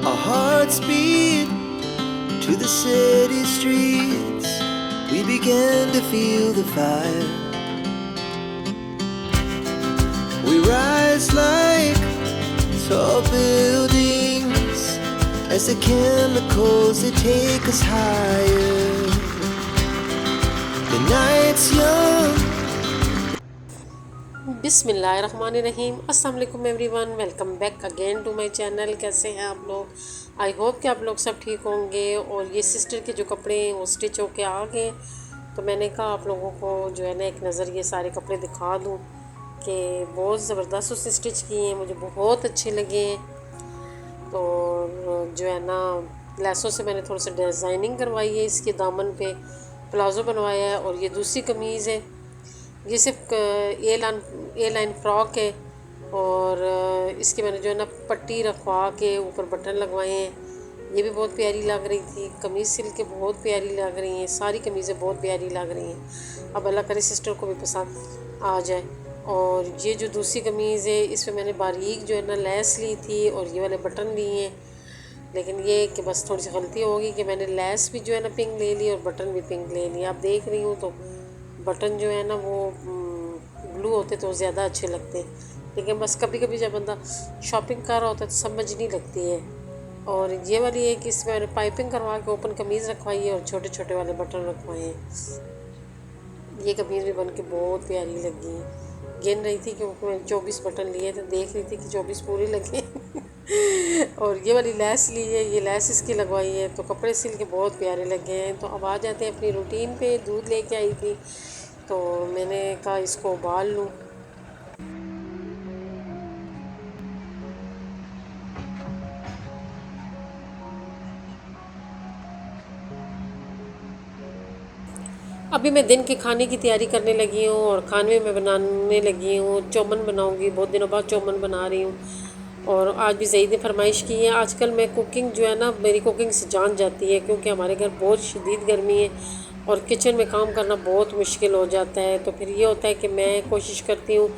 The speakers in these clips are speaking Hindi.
Our hearts beat to the city streets. We began to feel the fire. We rise like tall buildings as the chemicals they take us higher. The night's young. बिस्मिल्लाहिर्रहमानिर्रहीम। अस्सलाम वालेकुम everyone, welcome back again to my channel. कैसे हैं आप लोग? आई होप कि आप लोग सब ठीक होंगे। और ये सिस्टर के जो कपड़े हैं वो स्टिच होके आ गए, तो मैंने कहा आप लोगों को जो है ना एक नज़र ये सारे कपड़े दिखा दूँ कि बहुत ज़बरदस्त उससे स्टिच किए हैं, मुझे बहुत अच्छे लगे हैं। तो जो है ना लेसों से मैंने थोड़ा सा डिज़ाइनिंग करवाई है, इसके दामन पे प्लाज़ो बनवाया है। और ये दूसरी कमीज़ है, ये सिर्फ ए लाइन फ्रॉक है। और इसके मैंने जो है ना पट्टी रखवा के ऊपर बटन लगवाए हैं। ये भी बहुत प्यारी लग रही थी। कमीज़ सिल के बहुत प्यारी लग रही हैं, सारी कमीज़ें बहुत प्यारी लग रही हैं। अब अल्लाह करे सिस्टर को भी पसंद आ जाए। और ये जो दूसरी कमीज़ है इसमें मैंने बारीक जो है ना लेस ली थी और ये वाले बटन लिए हैं। लेकिन ये कि बस थोड़ी सी गलती होगी कि मैंने लेस भी जो है ना पिंक ले ली और बटन भी पिंक ले लिया। आप देख रही हूँ तो बटन जो है ना वो ब्लू होते तो ज़्यादा अच्छे लगते हैं, लेकिन बस कभी कभी जब बंदा शॉपिंग कर रहा होता है तो समझ नहीं लगती है। और ये वाली है कि इसमें मैंने पाइपिंग करवा के ओपन कमीज़ रखवाई है और छोटे छोटे वाले बटन रखवाए हैं। ये कमीज़ भी बन के बहुत प्यारी लगी है। गिन रही थी क्योंकि मैंने 24 बटन लिए थे, देख रही थी कि 24 पूरे लगे। और ये वाली लेस ली है, ये लेस इसकी लगवाई है, तो कपड़े सिल के बहुत प्यारे लगे हैं। तो अब आ जाते हैं अपनी रूटीन पे। दूध लेके आई थी तो मैंने कहा इसको उबाल लूँ। अभी मैं दिन के खाने की तैयारी करने लगी हूँ और खाने में बनाने लगी हूँ। चौमन बनाऊँगी, बहुत दिनों बाद चौमन बना रही हूँ। और आज भी ज़ईद ने फरमाइश की है। आजकल मैं कुकिंग जो है ना मेरी कुकिंग से जान जाती है, क्योंकि हमारे घर बहुत शदीद गर्मी है और किचन में काम करना बहुत मुश्किल हो जाता है। तो फिर ये होता है कि मैं कोशिश करती हूँ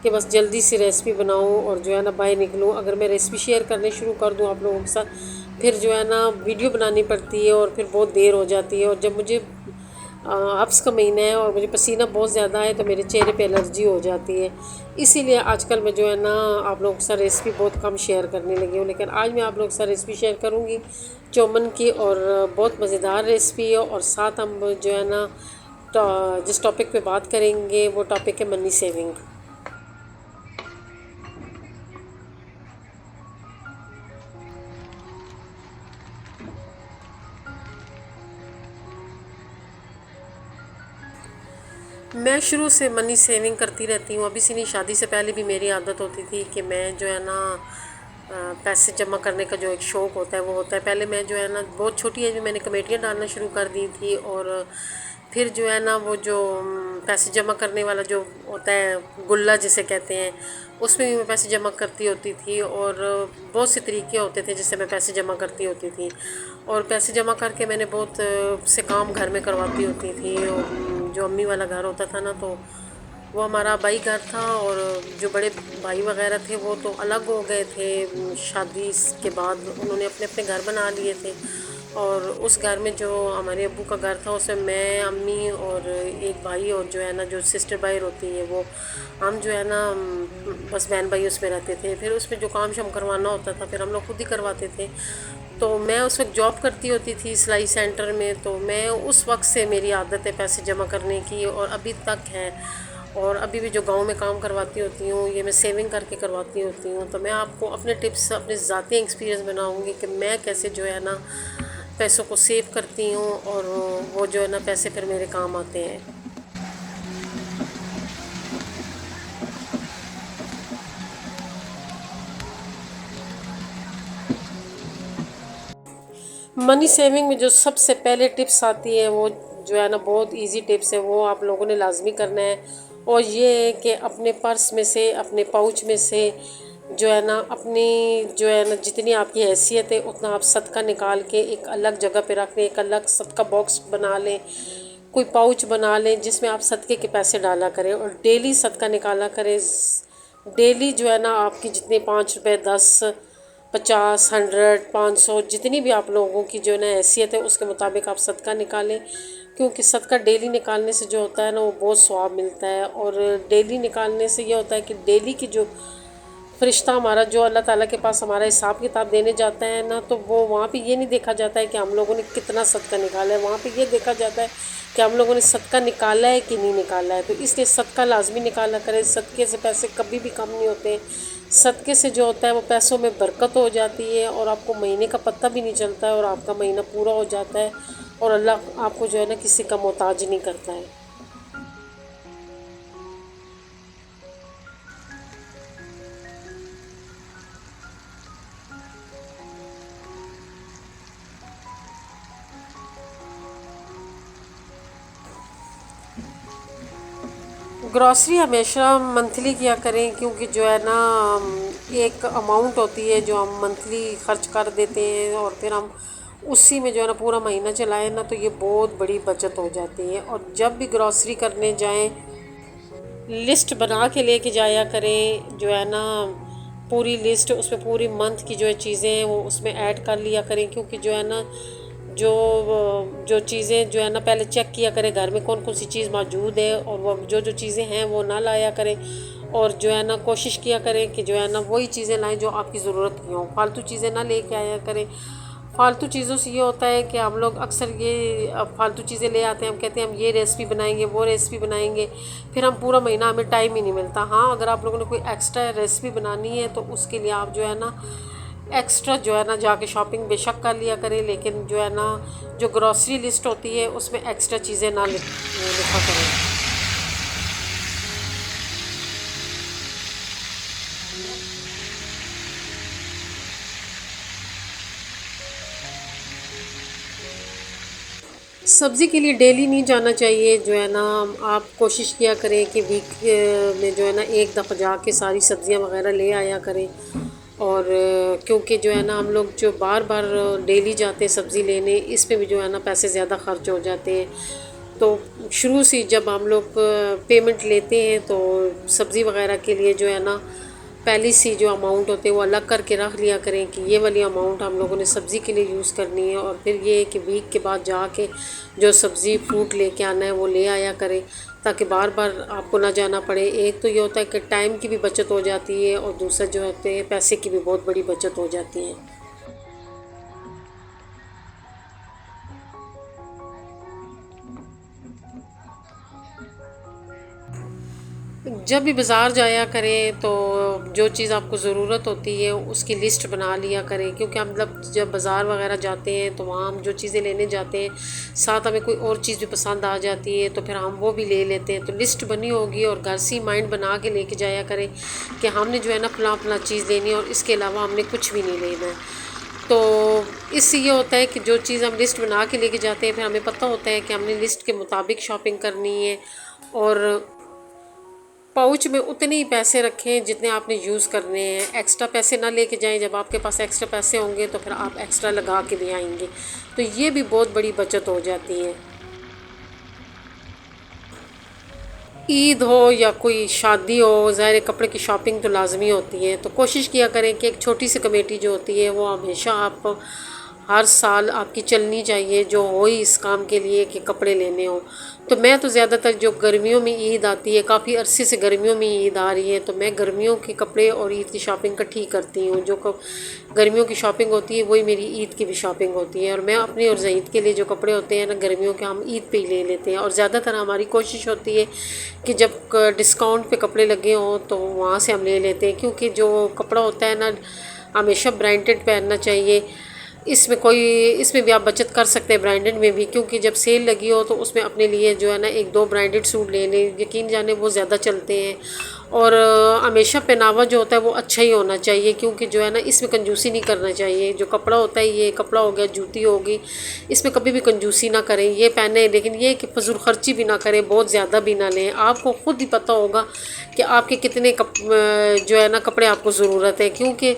कि बस जल्दी से रेसिपी बनाऊँ और जो है ना बाहर निकलूँ। अगर मैं रेसिपी शेयर करने शुरू कर दूँ आप लोगों के साथ, फिर जो है ना वीडियो बनानी पड़ती है और फिर बहुत देर हो जाती है। और जब मुझे हफ्स का महीना है और मुझे पसीना बहुत ज़्यादा है तो मेरे चेहरे पे एलर्जी हो जाती है। इसीलिए आजकल मैं जो है ना आप लोगों के साथ रेसिपी बहुत कम शेयर करने लगी हूँ। लेकिन आज मैं आप लोगों के साथ रेसिपी शेयर करूँगी चौमन की, और बहुत मज़ेदार रेसिपी है। और साथ हम जो है ना जिस टॉपिक पे बात करेंगे वो टॉपिक है मनी सेविंग। मैं शुरू से मनी सेविंग करती रहती हूँ। अभी से नहीं, शादी से पहले भी मेरी आदत होती थी कि मैं जो है ना पैसे जमा करने का जो एक शौक़ होता है वो होता है। पहले मैं जो है ना बहुत छोटी एज में मैंने कमेटियाँ डालना शुरू कर दी थी। और फिर जो है ना वो जो पैसे जमा करने वाला जो होता है गुल्ला जिसे कहते हैं, उसमें भी मैं पैसे जमा करती होती थी। और बहुत से तरीके होते थे जिससे मैं पैसे जमा करती होती थी। और पैसे जमा करके मैंने बहुत से काम घर में करवाती होती थी। और जो अम्मी वाला घर होता था ना तो वो हमारा भाई घर था, और जो बड़े भाई वगैरह थे वो तो अलग हो गए थे शादी के बाद, उन्होंने अपने अपने घर बना लिए थे। और उस घर में जो हमारे अब्बू का घर था उसमें मैं, अम्मी और एक भाई और जो है ना जो सिस्टर भाई होती है वो, हम जो है ना बस बहन भाई उसमें रहते थे। फिर उसमें जो काम शाम करवाना होता था फिर हम लोग खुद ही करवाते थे। तो मैं उस वक्त जॉब करती होती थी सिलाई सेंटर में, तो मैं उस वक्त से मेरी आदत है पैसे जमा करने की और अभी तक है। और अभी भी जो गांव में काम करवाती होती हूँ ये मैं सेविंग करके करवाती होती हूँ। तो मैं आपको अपने टिप्स, अपने ज़ाती एक्सपीरियंस बनाऊँगी कि मैं कैसे जो है ना पैसों को सेव करती हूँ और वो जो है ना पैसे फिर मेरे काम आते हैं। मनी सेविंग में जो सबसे पहले टिप्स आती है वो जो है ना बहुत इजी टिप्स है, वो आप लोगों ने लाजमी करना है। और ये है कि अपने पर्स में से, अपने पाउच में से जो है ना अपनी जो है ना जितनी आपकी हैसियत है उतना आप सदका निकाल के एक अलग जगह पे रख लें, एक अलग सदका बॉक्स बना लें, कोई पाउच बना लें जिसमें आप सदके के पैसे डाला करें और डेली सदका निकाला करें। डेली जो है ना आपकी जितने 5 रुपये, 10, 50, 100, 500 जितनी भी आप लोगों की जो है ना हैसियत है उसके मुताबिक आप सदका निकालें, क्योंकि सदका डेली निकालने से जो होता है ना वो बहुत सवाब मिलता है। और डेली निकालने से ये होता है कि डेली की जो फरिश्ता हमारा जो अल्लाह ताला के पास हमारा हिसाब किताब देने जाता है ना, तो वो वहाँ पे ये नहीं देखा जाता है कि हम लोगों ने कितना सदका निकाला है, वहाँ पे ये देखा जाता है कि हम लोगों ने सदका निकाला है कि नहीं निकाला है। तो इसलिए सदका लाजमी निकाला करें। सदके से पैसे कभी भी कम नहीं होते। सदके से जो होता है वो पैसों में बरकत हो जाती है और आपको महीने का पता भी नहीं चलता है और आपका महीना पूरा हो जाता है और अल्लाह आपको जो है ना किसी का मोहताज नहीं करता है। ग्रॉसरी हमेशा मंथली किया करें, क्योंकि जो है ना एक अमाउंट होती है जो हम मंथली खर्च कर देते हैं और फिर हम उसी में जो है ना पूरा महीना चलाएं ना, तो ये बहुत बड़ी बचत हो जाती है। और जब भी ग्रॉसरी करने जाएं लिस्ट बना के लेके जाया करें, जो है ना पूरी लिस्ट, उसमें पूरी मंथ की जो है चीज़ें हैं वो उसमें ऐड कर लिया करें। क्योंकि जो है ना जो जो चीज़ें जो है ना पहले चेक किया करें घर में कौन कौन सी चीज़ मौजूद है और वो जो जो चीज़ें हैं वो ना लाया करें। और जो है ना कोशिश किया करें कि जो है ना वही चीज़ें लाएं जो आपकी ज़रूरत की हों, फालतू चीज़ें ना लेके आया करें। फालतू चीज़ों से ये होता है कि हम लोग अक्सर ये फालतू चीज़ें ले आते हैं, हम कहते हैं हम ये रेसिपी बनाएंगे वो रेसिपी बनाएंगे, फिर हम पूरा महीना हमें टाइम ही नहीं मिलता। हाँ, अगर आप लोगों ने कोई एक्स्ट्रा रेसिपी बनानी है तो उसके लिए आप जो है ना एक्स्ट्रा जो है ना जाके शॉपिंग बेशक कर लिया करें, लेकिन जो है ना जो ग्रॉसरी लिस्ट होती है उसमें एक्स्ट्रा चीज़ें ना लिखा करें। सब्ज़ी के लिए डेली नहीं जाना चाहिए। जो है ना आप कोशिश किया करें कि वीक में जो है ना एक दफ़ा जाके सारी सब्ज़ियां वगैरह ले आया करें। और क्योंकि जो है ना हम लोग जो बार बार डेली जाते हैं सब्ज़ी लेने, इस पे भी जो है ना पैसे ज़्यादा खर्च हो जाते हैं। तो शुरू से जब हम लोग पेमेंट लेते हैं तो सब्ज़ी वगैरह के लिए जो है ना पहली सी जो अमाउंट होते हैं वो अलग करके रख लिया करें कि ये वाली अमाउंट हम लोगों ने सब्ज़ी के लिए यूज़ करनी है। और फिर ये कि वीक के बाद जाके जो सब्ज़ी फ्रूट लेके आना है वो ले आया करें, ताकि बार बार आपको ना जाना पड़े। एक तो ये होता है कि टाइम की भी बचत हो जाती है और दूसरा जो होते हैं पैसे की भी बहुत बड़ी बचत हो जाती है। जब भी बाज़ार जाया करें तो जो चीज़ आपको ज़रूरत होती है उसकी लिस्ट बना लिया करें, क्योंकि हम जब बाज़ार वगैरह जाते हैं तो वहाँ हम जो चीज़ें लेने जाते हैं साथ हमें कोई और चीज़ भी पसंद आ जाती है तो फिर हम वो भी ले लेते हैं। तो लिस्ट बनी होगी और घर से माइंड बना के लेके जाया करें कि हमने जो है ना फलां चीज़ लेनी है और इसके अलावा हमने कुछ भी नहीं लेना है। तो इससे ये होता है कि जो चीज़ हम लिस्ट बना के लेके जाते हैं फिर हमें पता होता है कि हमने लिस्ट के मुताबिक शॉपिंग करनी है। और पाउच में उतने ही पैसे रखें जितने आपने यूज़ करने हैं, एक्स्ट्रा पैसे ना लेके जाएं। जब आपके पास एक्स्ट्रा पैसे होंगे तो फिर आप एक्स्ट्रा लगा के भी आएंगे, तो ये भी बहुत बड़ी बचत हो जाती है। ईद हो या कोई शादी हो, ज़ाहिर कपड़े की शॉपिंग तो लाजमी होती है। तो कोशिश किया करें कि एक छोटी सी कमेटी जो होती है वो हमेशा आप हर साल आपकी चलनी चाहिए, जो हो ही इस काम के लिए कि कपड़े लेने हो। तो मैं तो ज़्यादातर जो गर्मियों में ईद आती है, काफ़ी अरसे से गर्मियों में ईद आ रही है, तो मैं गर्मियों के कपड़े और ईद की शॉपिंग इकट्ठी करती हूँ। जो गर्मियों की शॉपिंग होती है वही मेरी ईद की भी शॉपिंग होती है। और मैं अपनी और ज़ईद के लिए जो कपड़े होते हैं ना गर्मियों के, हम ईद पे ही ले लेते हैं। और ज़्यादातर हमारी कोशिश होती है कि जब डिस्काउंट पे कपड़े लगे हों तो वहाँ से हम ले लेते हैं, क्योंकि जो कपड़ा होता है ना हमेशा ब्रांडेड पहनना चाहिए। इसमें भी आप बचत कर सकते हैं ब्रांडेड में भी, क्योंकि जब सेल लगी हो तो उसमें अपने लिए जो है ना एक दो ब्रांडेड सूट ले लें, यकीन जाने वो ज़्यादा चलते हैं। और हमेशा पहनावा जो होता है वो अच्छा ही होना चाहिए, क्योंकि जो है ना इसमें कंजूसी नहीं करना चाहिए। जो कपड़ा होता है, ये कपड़ा हो गया, जूती होगी, इसमें कभी भी कंजूसी ना करें। ये पहने, लेकिन ये कि फजूल खर्ची भी ना करें, बहुत ज़्यादा भी ना लें। आपको ख़ुद ही पता होगा कि आपके कितने जो है ना कपड़े आपको ज़रूरत है, क्योंकि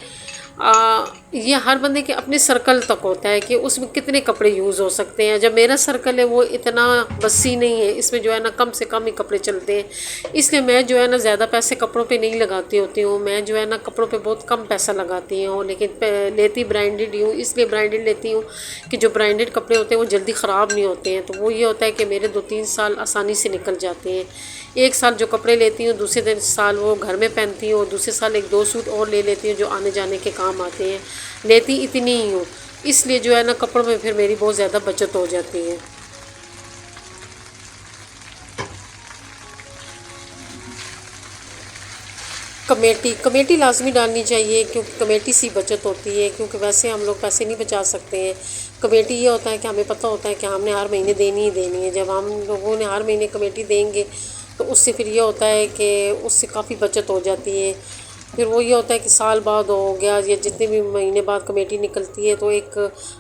ये हर बंदे के अपने सर्कल तक होता है कि उसमें कितने कपड़े यूज़ हो सकते हैं। जब मेरा सर्कल है वो इतना वसी नहीं है, इसमें जो है ना कम से कम ही कपड़े चलते हैं, इसलिए मैं जो है ना ज़्यादा पैसे कपड़ों पे नहीं लगाती होती हूँ। मैं जो है ना कपड़ों पे बहुत कम पैसा लगाती हूँ, लेकिन लेती ब्रांडेड ही हूँ। इसलिए ब्रांडेड लेती हूँ कि जो ब्रांडेड कपड़े होते हैं वो जल्दी ख़राब नहीं होते हैं। तो वो ये होता है कि मेरे 2-3 साल आसानी से निकल जाते हैं। एक साल जो कपड़े लेती हूँ दूसरे साल वो घर में पहनती हूँ, और दूसरे साल 1-2 सूट और ले लेती हूँ जो आने जाने के काम आते हैं। लेती इतनी ही हूँ, इसलिए जो है ना कपड़ों में फिर मेरी बहुत ज़्यादा बचत हो जाती है। कमेटी कमेटी लाजमी डालनी चाहिए, क्योंकि कमेटी से बचत होती है, क्योंकि वैसे हम लोग पैसे नहीं बचा सकते हैं। कमेटी ये होता है कि हमें पता होता है कि हमने हर महीने देनी ही देनी है। जब हम लोगों ने हर महीने कमेटी देंगे तो उससे फिर ये होता है कि उससे काफ़ी बचत हो जाती है। फिर वो ये होता है कि साल बाद हो गया या जितने भी महीने बाद कमेटी निकलती है तो एक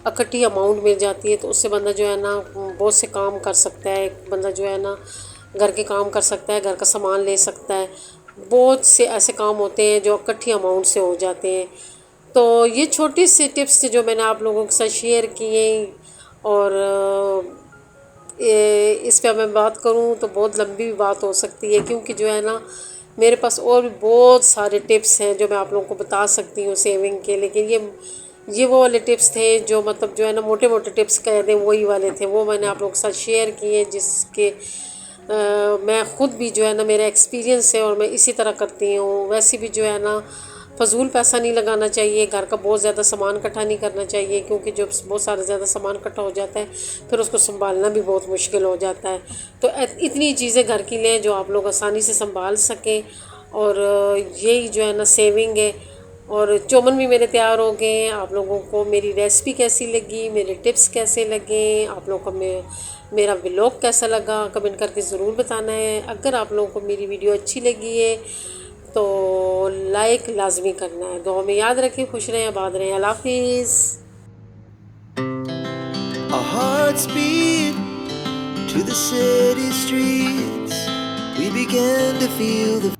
इकट्ठी अमाउंट मिल जाती है, तो उससे बंदा जो है ना बहुत से काम कर सकता है। बंदा जो है ना घर के काम कर सकता है, घर का सामान ले सकता है। बहुत से ऐसे काम होते हैं जो इकट्ठी अमाउंट से हो जाते हैं। तो ये छोटी सी टिप्स जो मैंने आप लोगों के साथ शेयर किए, और इस पे मैं बात करूं तो बहुत लंबी भी बात हो सकती है, क्योंकि जो है ना मेरे पास और भी बहुत सारे टिप्स हैं जो मैं आप लोगों को बता सकती हूँ सेविंग के। लेकिन ये वो वाले टिप्स थे जो मतलब जो है ना मोटे मोटे टिप्स कह दें वही वाले थे, वो मैंने आप लोगों के साथ शेयर किए, जिसके मैं ख़ुद भी जो है ना मेरा एक्सपीरियंस है और मैं इसी तरह करती हूँ। वैसे भी जो है ना फ़जूल पैसा नहीं लगाना चाहिए, घर का बहुत ज़्यादा सामान इकट्ठा नहीं करना चाहिए, क्योंकि जब बहुत सारा ज़्यादा सामान इकट्ठा हो जाता है फिर उसको संभालना भी बहुत मुश्किल हो जाता है। तो इतनी चीज़ें घर की लें जो आप लोग आसानी से संभाल सकें, और यही जो है ना सेविंग है। और चौमन भी मेरे तैयार हो गए हैं। आप लोगों को मेरी रेसिपी कैसी लगी, मेरे टिप्स कैसे लगे, आप लोगों को मेरा व्लॉग कैसा लगा, कमेंट करके ज़रूर बताना है। अगर आप लोगों को मेरी वीडियो अच्छी लगी है तो लाइक लाजमी करना है। दुआ में याद रखें, खुश रहें, आबाद रहें। अल्लाह हाफिज़। Our hearts beat to the city streets. We began to feel the